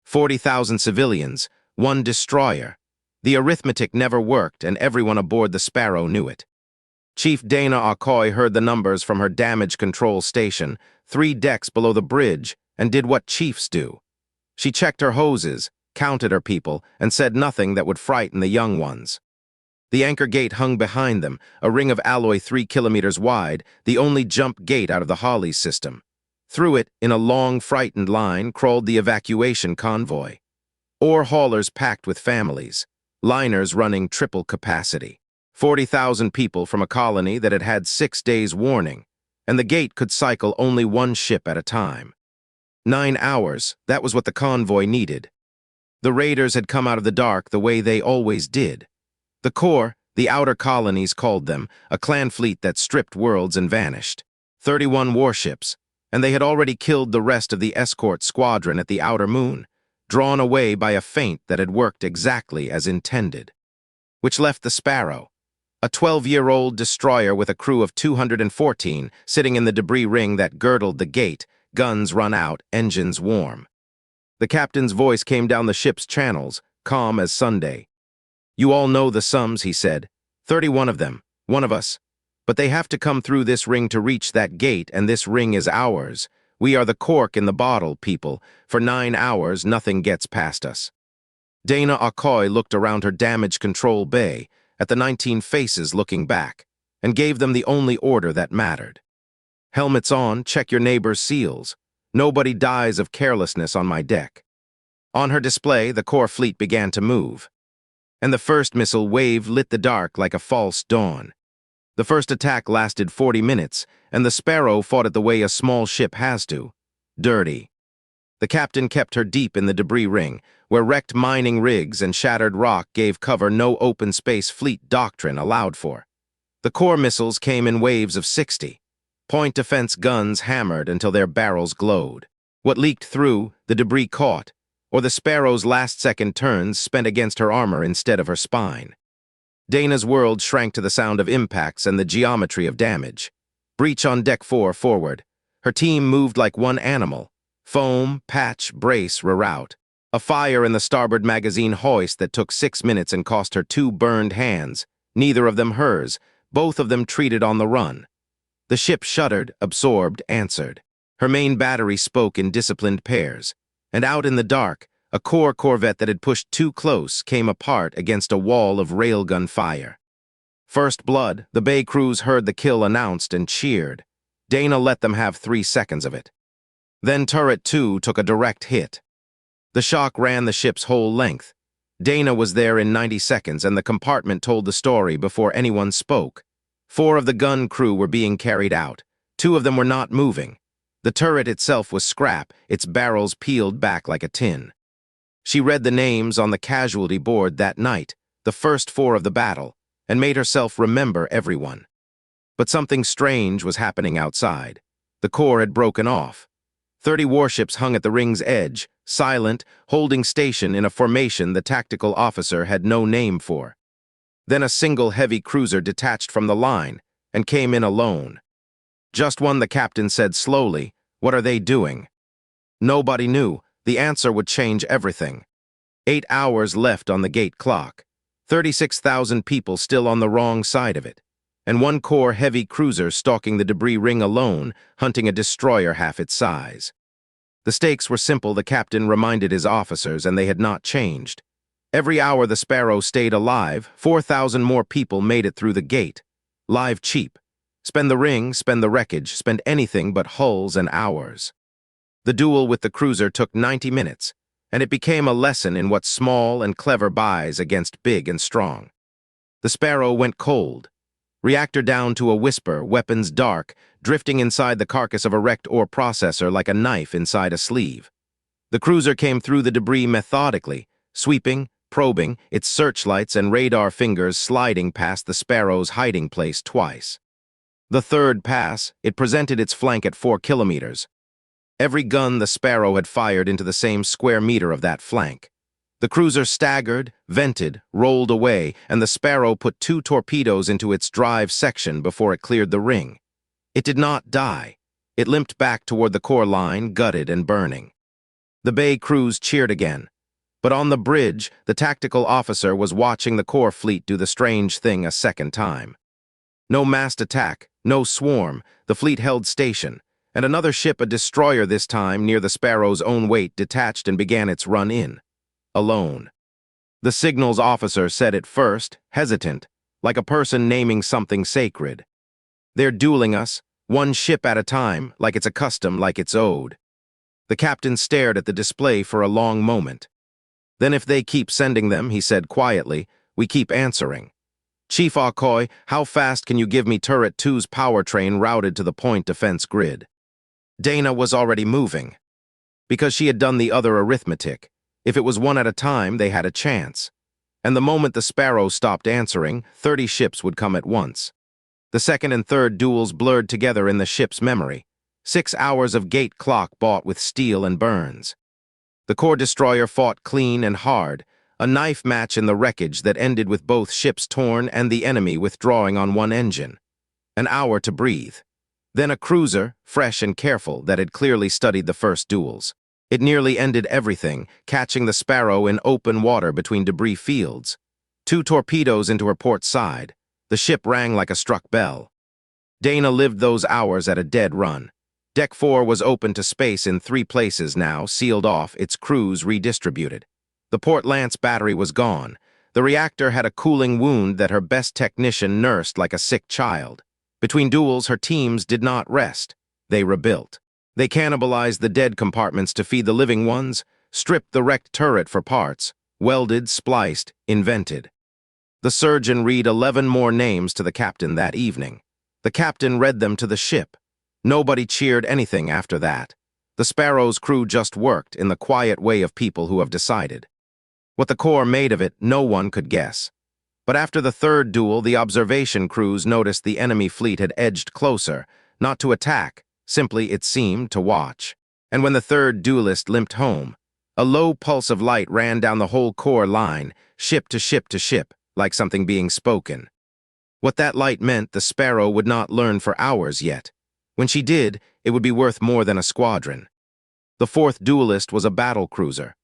40,000 civilians, one destroyer. The arithmetic never worked, and everyone aboard the Sparrow knew it. Chief Dana Okoye heard the numbers from her damage control station, 3 decks below the bridge, and did what chiefs do. She checked her hoses, counted her people, and said nothing that would frighten the young ones. The anchor gate hung behind them, a ring of alloy 3 kilometers wide, the only jump gate out of the Hollies system. Through it, in a long, frightened line, crawled the evacuation convoy. Ore haulers packed with families, liners running triple capacity. 40,000 people from a colony that had had 6 days warning, and the gate could cycle only 1 ship at a time. 9 hours, that was what the convoy needed. The raiders had come out of the dark the way they always did. The Corps, the outer colonies called them, a clan fleet that stripped worlds and vanished. 31 warships, and they had already killed the rest of the escort squadron at the outer moon, drawn away by a feint that had worked exactly as intended. Which left the Sparrow, a 12-year-old destroyer with a crew of 214, sitting in the debris ring that girdled the gate, guns run out, engines warm. The captain's voice came down the ship's channels, calm as Sunday. "You all know the sums," he said. 31 of them, one of us. But they have to come through this ring to reach that gate, and this ring is ours. We are the cork in the bottle, people. For 9 hours, nothing gets past us. Dana Okoye looked around her damage control bay, at the 19 faces looking back, and gave them the only order that mattered. "Helmets on, check your neighbor's seals. Nobody dies of carelessness on my deck." On her display, the Corps fleet began to move. And the first missile wave lit the dark like a false dawn. The first attack lasted 40 minutes, and the Sparrow fought it the way a small ship has to. Dirty. The captain kept her deep in the debris ring, where wrecked mining rigs and shattered rock gave cover no open space fleet doctrine allowed for. The Corps missiles came in waves of 60. Point defense guns hammered until their barrels glowed. What leaked through, the debris caught, or the Sparrow's last-second turns spent against her armor instead of her spine. Dana's world shrank to the sound of impacts and the geometry of damage. Breach on deck 4 forward. Her team moved like one animal. Foam, patch, brace, reroute. A fire in the starboard magazine hoist that took 6 minutes and cost her 2 burned hands, neither of them hers, both of them treated on the run. The ship shuddered, absorbed, answered. Her main battery spoke in disciplined pairs. And out in the dark, a Corps corvette that had pushed too close came apart against a wall of railgun fire. First blood, the bay crews heard the kill announced and cheered. Dana let them have 3 seconds of it. Then Turret 2 took a direct hit. The shock ran the ship's whole length. Dana was there in 90 seconds, and the compartment told the story before anyone spoke. 4 of the gun crew were being carried out. 2 of them were not moving. The turret itself was scrap, its barrels peeled back like a tin. She read the names on the casualty board that night, the first 4 of the battle, and made herself remember everyone. But something strange was happening outside. The Corps had broken off. 30 warships hung at the ring's edge, silent, holding station in a formation the tactical officer had no name for. Then a single heavy cruiser detached from the line and came in alone. "Just one," the captain said slowly. "What are they doing?" Nobody knew. The answer would change everything. 8 hours left on the gate clock. 36,000 people still on the wrong side of it. And 1 Corps heavy cruiser stalking the debris ring alone, hunting a destroyer half its size. The stakes were simple, the captain reminded his officers, and they had not changed. Every hour the Sparrow stayed alive, 4,000 more people made it through the gate. Live cheap. Spend the ring, spend the wreckage, spend anything but hulls and hours. The duel with the cruiser took 90 minutes, and it became a lesson in what small and clever buys against big and strong. The Sparrow went cold. Reactor down to a whisper, weapons dark, drifting inside the carcass of a wrecked ore processor like a knife inside a sleeve. The cruiser came through the debris methodically, sweeping, probing, its searchlights and radar fingers sliding past the Sparrow's hiding place twice. The third pass, it presented its flank at 4 kilometers. Every gun the Sparrow had fired into the same square meter of that flank. The cruiser staggered, vented, rolled away, and the Sparrow put 2 torpedoes into its drive section before it cleared the ring. It did not die. It limped back toward the Corps line, gutted and burning. The Bay crews cheered again. But on the bridge, the tactical officer was watching the core fleet do the strange thing a second time. No massed attack, no swarm, the fleet held station, and another ship, a destroyer this time, near the Sparrow's own weight, detached and began its run in. Alone. The signals officer said it first, hesitant, like a person naming something sacred. They're dueling us, one ship at a time, like it's a custom, like it's owed. The captain stared at the display for a long moment. Then if they keep sending them, he said quietly, we keep answering. Chief Akoy, how fast can you give me Turret 2's powertrain routed to the point defense grid? Dana was already moving. Because she had done the other arithmetic, if it was one at a time, they had a chance. And the moment the Sparrow stopped answering, 30 ships would come at once. The second and third duels blurred together in the ship's memory. 6 hours of gate clock bought with steel and burns. The core destroyer fought clean and hard, a knife match in the wreckage that ended with both ships torn and the enemy withdrawing on one engine. An hour to breathe. Then a cruiser, fresh and careful, that had clearly studied the first duels. It nearly ended everything, catching the Sparrow in open water between debris fields. 2 torpedoes into her port side. The ship rang like a struck bell. Dana lived those hours at a dead run. Deck 4 was open to space in 3 places now, sealed off, its crews redistributed. The Port Lance battery was gone. The reactor had a cooling wound that her best technician nursed like a sick child. Between duels, her teams did not rest. They rebuilt. They cannibalized the dead compartments to feed the living ones, stripped the wrecked turret for parts, welded, spliced, invented. The surgeon read 11 more names to the captain that evening. The captain read them to the ship. Nobody cheered anything after that. The Sparrow's crew just worked in the quiet way of people who have decided. What the Corps made of it, no one could guess. But after the third duel, the observation crews noticed the enemy fleet had edged closer, not to attack, simply, it seemed, to watch. And when the third duelist limped home, a low pulse of light ran down the whole Corps line, ship to ship to ship, like something being spoken. What that light meant, the Sparrow would not learn for hours yet. When she did, it would be worth more than a squadron. The fourth duelist was a battle cruiser.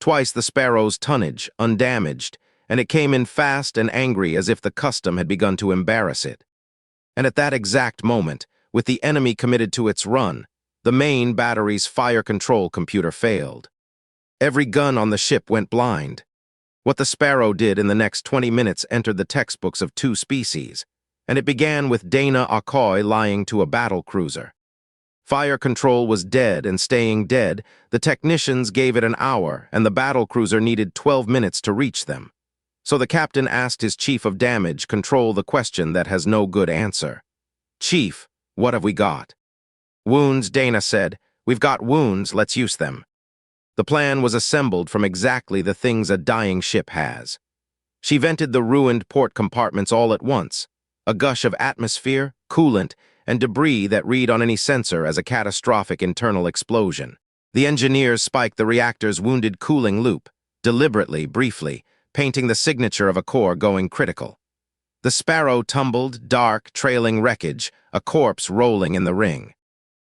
Twice the Sparrow's tonnage, undamaged, and it came in fast and angry as if the custom had begun to embarrass it. And at that exact moment, with the enemy committed to its run, the main battery's fire control computer failed. Every gun on the ship went blind. What the Sparrow did in the next 20 minutes entered the textbooks of 2 species, and it began with Dana Akoy lying to a battle cruiser. Fire control was dead, and staying dead, the technicians gave it an hour, and the battle cruiser needed 12 minutes to reach them. So the captain asked his chief of damage control the question that has no good answer. Chief, what have we got? Wounds, Dana said. We've got wounds, let's use them. The plan was assembled from exactly the things a dying ship has. She vented the ruined port compartments all at once, a gush of atmosphere, coolant, and debris that read on any sensor as a catastrophic internal explosion. The engineers spiked the reactor's wounded cooling loop, deliberately, briefly, painting the signature of a core going critical. The Sparrow tumbled, dark, trailing wreckage, a corpse rolling in the ring.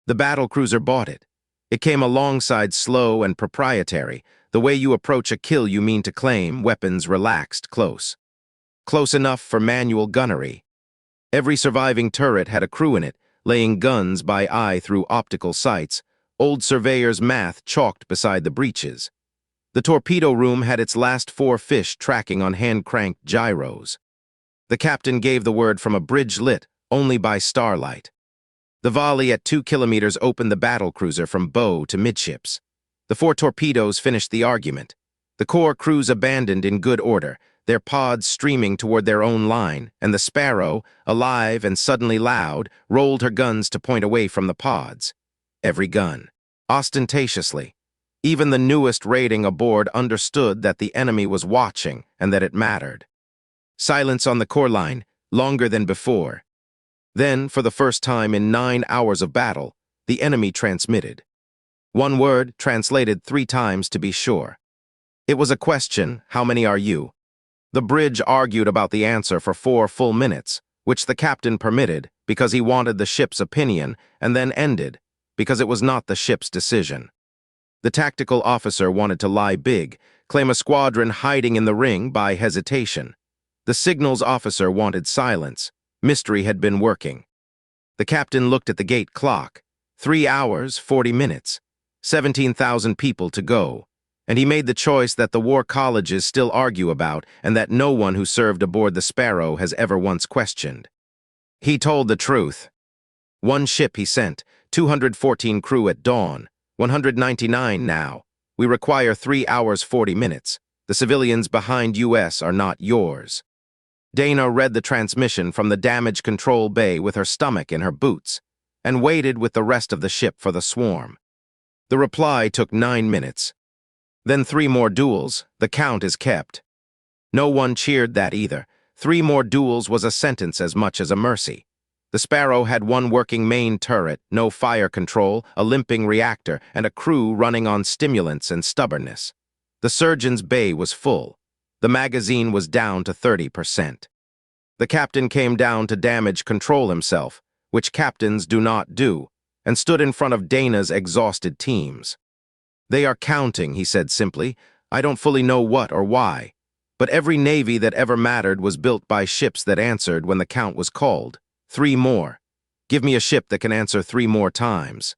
The battlecruiser bought it. It came alongside slow and proprietary, the way you approach a kill you mean to claim, weapons relaxed, close. Close enough for manual gunnery. Every surviving turret had a crew in it, laying guns by eye through optical sights, old surveyor's math chalked beside the breaches. The torpedo room had its last 4 fish tracking on hand-cranked gyros. The captain gave the word from a bridge lit only by starlight. The volley at 2 kilometers opened the battlecruiser from bow to midships. The 4 torpedoes finished the argument. The Corps crews abandoned in good order, their pods streaming toward their own line, and the Sparrow, alive and suddenly loud, rolled her guns to point away from the pods. Every gun. Ostentatiously. Even the newest rating aboard understood that the enemy was watching and that it mattered. Silence on the Corps line, longer than before. Then, for the first time in 9 hours of battle, the enemy transmitted. One word, translated 3 times to be sure. It was a question, how many are you? The bridge argued about the answer for 4 full minutes, which the captain permitted because he wanted the ship's opinion, and then ended, because it was not the ship's decision. The tactical officer wanted to lie big, claim a squadron hiding in the ring by hesitation. The signals officer wanted silence. Mystery had been working. The captain looked at the gate clock. 3 hours, 40 minutes. 17,000 people to go. And he made the choice that the war colleges still argue about and that no one who served aboard the Sparrow has ever once questioned. He told the truth. One ship he sent, 214 crew at dawn, 199 now. We require 3 hours 40 minutes. The civilians behind US are not yours. Dana read the transmission from the damage control bay with her stomach in her boots and waited with the rest of the ship for the swarm. The reply took 9 minutes. Then 3 more duels, the count is kept. No one cheered that either. 3 more duels was a sentence as much as a mercy. The Sparrow had 1 working main turret, no fire control, a limping reactor, and a crew running on stimulants and stubbornness. The surgeon's bay was full. The magazine was down to 30%. The captain came down to damage control himself, which captains do not do, and stood in front of Dana's exhausted teams. They are counting, he said simply. I don't fully know what or why, but every navy that ever mattered was built by ships that answered when the count was called. 3 more. Give me a ship that can answer 3 more times.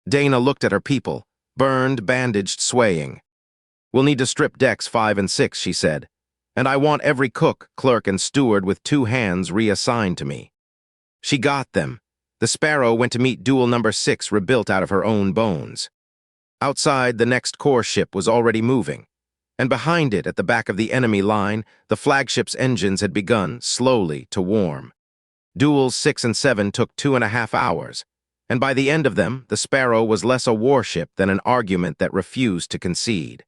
Dana looked at her people, burned, bandaged, swaying. We'll need to strip decks 5 and 6, she said, and I want every cook, clerk, and steward with 2 hands reassigned to me. She got them. The Sparrow went to meet duel number 6, rebuilt out of her own bones. Outside, the next core ship was already moving, and behind it, at the back of the enemy line, the flagship's engines had begun, slowly, to warm. Duels 6 and 7 took 2.5 hours, and by the end of them, the Sparrow was less a warship than an argument that refused to concede.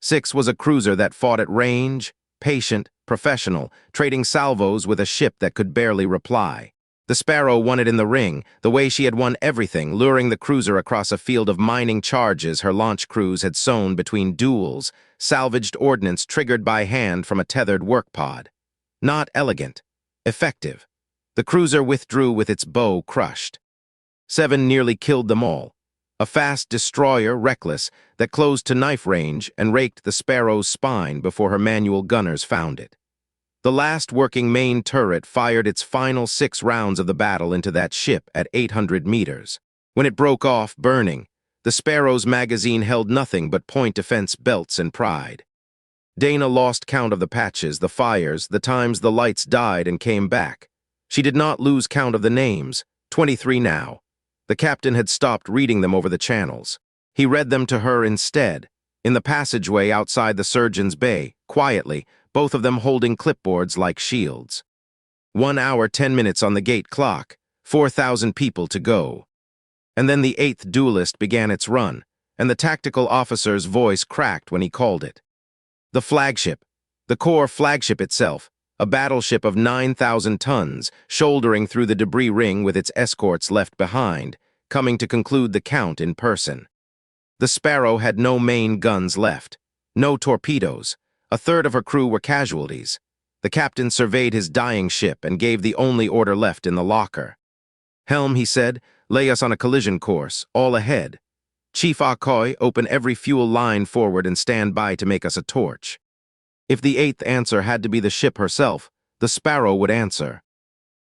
6 was a cruiser that fought at range, patient, professional, trading salvos with a ship that could barely reply. The Sparrow won it in the ring, the way she had won everything, luring the cruiser across a field of mining charges her launch crews had sown between duels, salvaged ordnance triggered by hand from a tethered work pod. Not elegant, effective. The cruiser withdrew with its bow crushed. 7 nearly killed them all. A fast destroyer, reckless, that closed to knife range and raked the Sparrow's spine before her manual gunners found it. The last working main turret fired its final 6 rounds of the battle into that ship at 800 meters. When it broke off, burning, the Sparrow's magazine held nothing but point defense belts and pride. Dana lost count of the patches, the fires, the times the lights died and came back. She did not lose count of the names, 23 now. The captain had stopped reading them over the channels. He read them to her instead, in the passageway outside the surgeon's bay, quietly, both of them holding clipboards like shields. 1 hour 10 minutes on the gate clock, 4,000 people to go. And then the 8th duelist began its run, and the tactical officer's voice cracked when he called it. The flagship, the core flagship itself, a battleship of 9,000 tons, shouldering through the debris ring with its escorts left behind, coming to conclude the count in person. The Sparrow had no main guns left, no torpedoes. A third of her crew were casualties. The captain surveyed his dying ship and gave the only order left in the locker. Helm, he said, lay us on a collision course, all ahead. Chief Akoi, open every fuel line forward and stand by to make us a torch. If the 8th answer had to be the ship herself, the Sparrow would answer.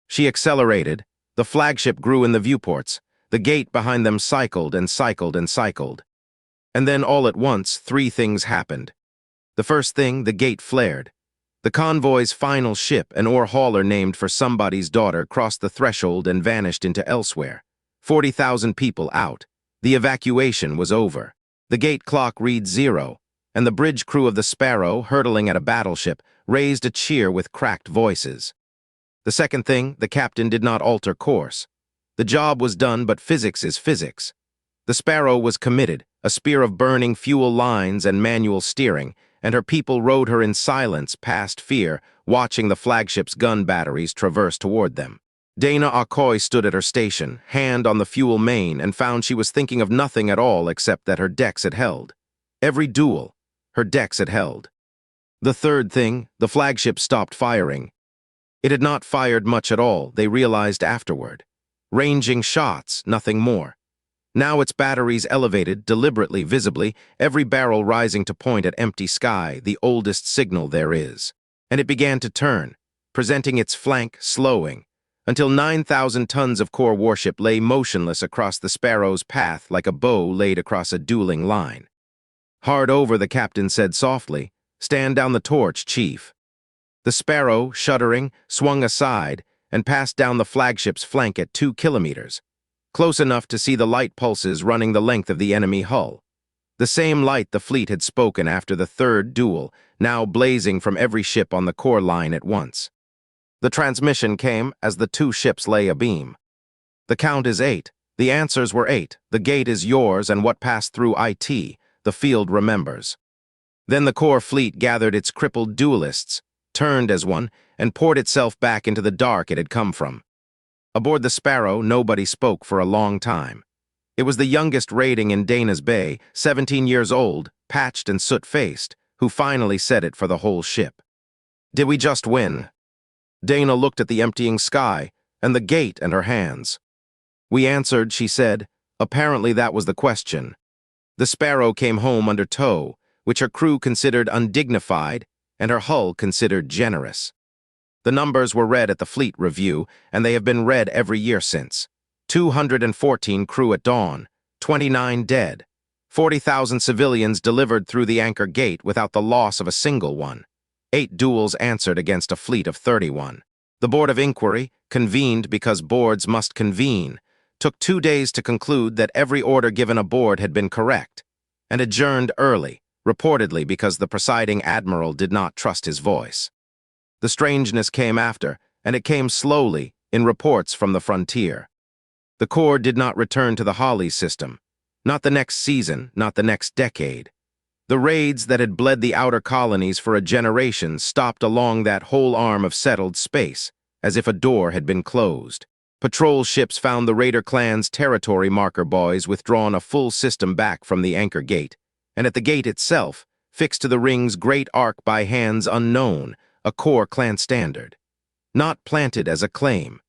She accelerated. The flagship grew in the viewports. The gate behind them cycled and cycled and cycled. And then all at once, 3 things happened. The first thing, the gate flared. The convoy's final ship, an ore hauler named for somebody's daughter, crossed the threshold and vanished into elsewhere. 40,000 people out. The evacuation was over. The gate clock read 0. And the bridge crew of the Sparrow, hurtling at a battleship, raised a cheer with cracked voices. The second thing, the captain did not alter course. The job was done, but physics is physics. The Sparrow was committed, a spear of burning fuel lines and manual steering, and her people rode her in silence past fear, watching the flagship's gun batteries traverse toward them. Dana Akoi stood at her station, hand on the fuel main, and found she was thinking of nothing at all except that her decks had held. Every duel, her decks had held. The third thing, the flagship stopped firing. It had not fired much at all, they realized afterward. Ranging shots, nothing more. Now its batteries elevated, deliberately, visibly, every barrel rising to point at empty sky, the oldest signal there is. And it began to turn, presenting its flank, slowing, until 9,000 tons of core warship lay motionless across the Sparrow's path like a bow laid across a dueling line. "Hard over," the captain said softly. "Stand down the torch, Chief." The Sparrow, shuddering, swung aside and passed down the flagship's flank at 2 kilometers, close enough to see the light pulses running the length of the enemy hull. The same light the fleet had spoken after the third duel, now blazing from every ship on the core line at once. The transmission came as the 2 ships lay abeam. "The count is 8. The answers were 8. The gate is yours, and what passed through IT, the field remembers." Then the core fleet gathered its crippled duelists, turned as one, and poured itself back into the dark it had come from. Aboard the Sparrow, nobody spoke for a long time. It was the youngest raiding in Dana's Bay, 17 years old, patched and soot-faced, who finally said it for the whole ship. "Did we just win?" Dana looked at the emptying sky, and the gate and her hands. "We answered," she said. Apparently that was the question. The Sparrow came home under tow, which her crew considered undignified, and her hull considered generous. The numbers were read at the fleet review, and they have been read every year since. 214 crew at dawn, 29 dead, 40,000 civilians delivered through the anchor gate without the loss of a single one. 8 duels answered against a fleet of 31. The Board of Inquiry, convened because boards must convene, took 2 days to conclude that every order given aboard had been correct, and adjourned early, reportedly because the presiding admiral did not trust his voice. The strangeness came after, and it came slowly, in reports from the frontier. The Corps did not return to the Holly system. Not the next season, not the next decade. The raids that had bled the outer colonies for a generation stopped along that whole arm of settled space, as if a door had been closed. Patrol ships found the raider clan's territory marker buoys withdrawn a full system back from the anchor gate, and at the gate itself, fixed to the ring's great arc by hands unknown, a Corps clan standard. Not planted as a claim.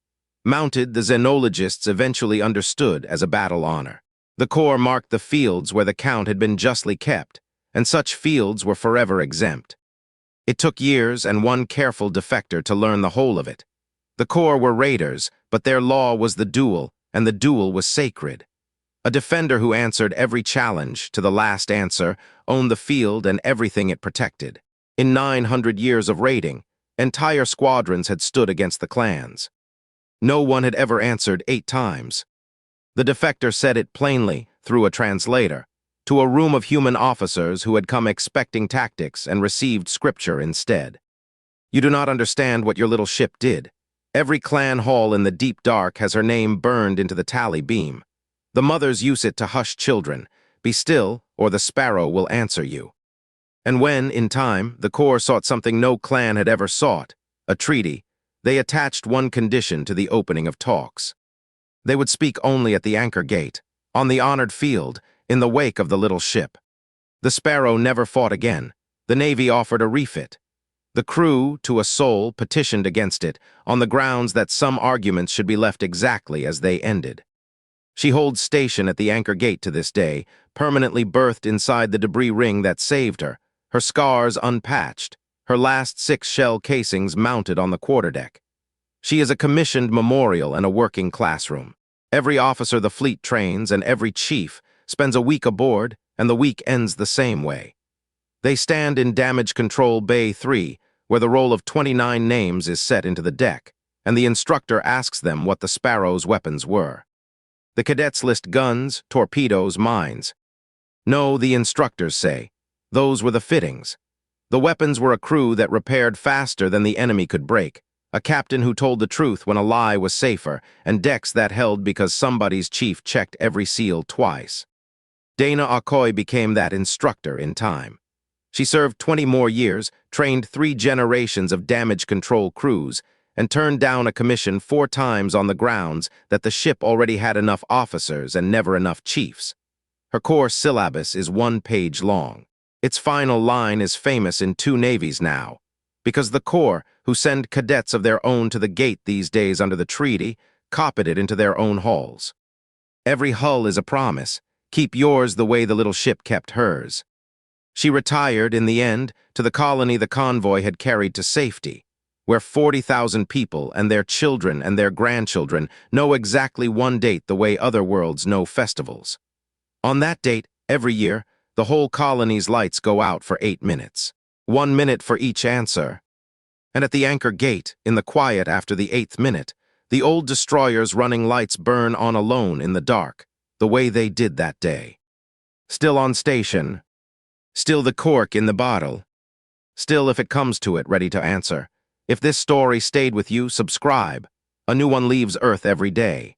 Mounted, the xenologists eventually understood as a battle honor. The Corps marked the fields where the count had been justly kept, and such fields were forever exempt. It took years and one careful defector to learn the whole of it. The Corps were raiders, but their law was the duel, and the duel was sacred. A defender who answered every challenge, to the last answer, owned the field and everything it protected. In 900 years of raiding, entire squadrons had stood against the clans. No one had ever answered 8 times. The defector said it plainly, through a translator, to a room of human officers who had come expecting tactics and received scripture instead. "You do not understand what your little ship did. Every clan hall in the deep dark has her name burned into the tally beam. The mothers use it to hush children. Be still, or the Sparrow will answer you." And when, in time, the Corps sought something no clan had ever sought, a treaty, they attached one condition to the opening of talks. They would speak only at the anchor gate, on the honored field, in the wake of the little ship. The Sparrow never fought again. The Navy offered a refit. The crew, to a soul, petitioned against it, on the grounds that some arguments should be left exactly as they ended. She holds station at the anchor gate to this day, permanently berthed inside the debris ring that saved her scars unpatched, her last 6 shell casings mounted on the quarterdeck. She is a commissioned memorial and a working classroom. Every officer the fleet trains and every chief spends a week aboard, and the week ends the same way. They stand in Damage Control Bay 3, where the roll of 29 names is set into the deck, and the instructor asks them what the Sparrow's weapons were. The cadets list guns, torpedoes, mines. No, the instructors say. Those were the fittings. The weapons were a crew that repaired faster than the enemy could break, a captain who told the truth when a lie was safer, and decks that held because somebody's chief checked every seal twice. Dana Akoi became that instructor in time. She served 20 more years, trained 3 generations of damage control crews, and turned down a commission 4 times on the grounds that the ship already had enough officers and never enough chiefs. Her core syllabus is 1 page long. Its final line is famous in 2 navies now, because the Corps, who send cadets of their own to the gate these days under the treaty, copied it into their own halls. Every hull is a promise. Keep yours the way the little ship kept hers. She retired, in the end, to the colony the convoy had carried to safety, where 40,000 people and their children and their grandchildren know exactly one date the way other worlds know festivals. On that date, every year, the whole colony's lights go out for 8 minutes. 1 minute for each answer. And at the anchor gate, in the quiet after the 8th minute, the old destroyer's running lights burn on alone in the dark, the way they did that day. Still on station. Still the cork in the bottle. Still, if it comes to it, ready to answer. If this story stayed with you, subscribe. A new one leaves Earth every day.